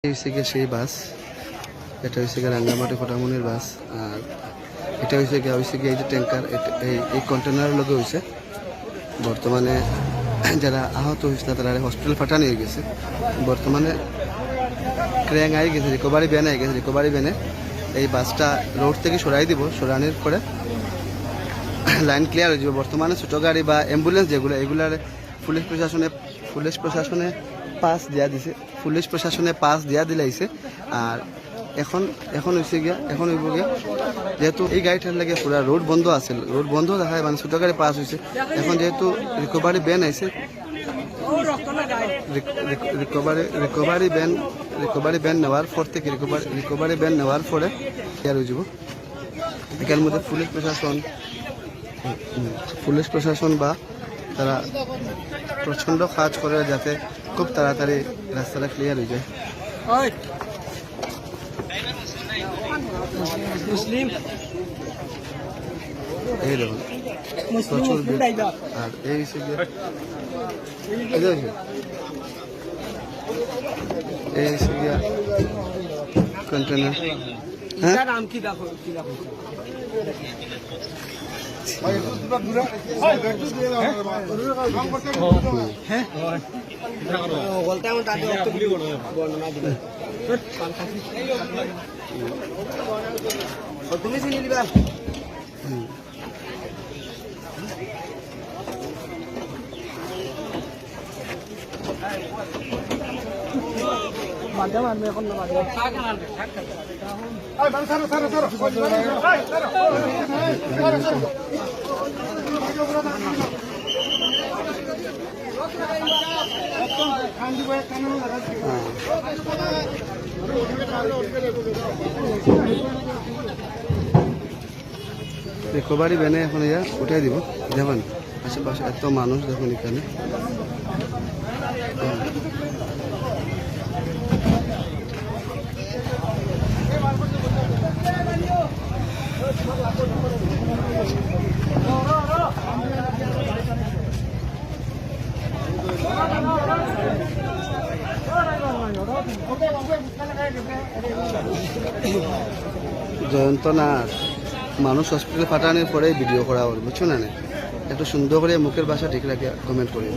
হয়েছে গিয়ে সেই বাস, এটা হয়েছে গিয়ে রাঙ্গামাটি ফটামনির বাস। আর এটা হয়েছে গিয়ে এই যে ট্যাঙ্কার, এই কন্টেনারের লগে হয়েছে। বর্তমানে যারা আহত হয়েছে তারা হসপিটাল পাঠানো হয়ে গেছে। বর্তমানে ক্র্যাং আই গেছে, রিকভারি ভ্যান আই গেছে। রিকভারি ভ্যানে এই বাসটা রোড থেকে সরাই দিব, সরানোর পরে লাইন ক্লিয়ার হয়ে যাবে। বর্তমানে ছোটো গাড়ি বা অ্যাম্বুলেন্স যেগুলো, এগুলার পুলিশ প্রশাসনে পাস দেওয়া দিছে, পুলিশ প্রশাসনে পাস দেওয়া দিলাইছে। আর এখন হয়েছে গিয়া, এখন হইব গিয়া যেহেতু এই গাড়িটার লাগে পুরা রোড বন্ধ আছে, রোড বন্ধ দেখায় মানে ছোটো গাড়ি পাস হয়েছে। এখন যেহেতু রিকভারি ভ্যান আইছে, রিকভারি ভ্যান নেওয়ার পর থেকে রিকভারি ভ্যান নেওয়ার পরে ক্লিয়ার হয়ে যাব। এখানের মধ্যে পুলিশ প্রশাসন বা তারা প্রচণ্ড কাজ করে যাতে খুব তাড়াতাড়ি রাস্তাটা ক্লিয়ার হয়ে যায়। এই দেখুন প্রচুর ভিড়। আর এই কন্টেনার, হ্যাঁ তুমি চিনি দিবা। মাধ্যম আনবে এখন রিকভারি ভ্যানে এখন ইয়া উঠাই দিব। দেখুন আশেপাশে এত মানুষ, দেখুন এখানে জয়ন্ত নাথ মানুষ হসপিটালে পাঠানোর পরে ভিডিও করা হল, বুঝছো না? একটু সুন্দর করে মুখের ভাষা ঠিক রাখে কমেন্ট করি।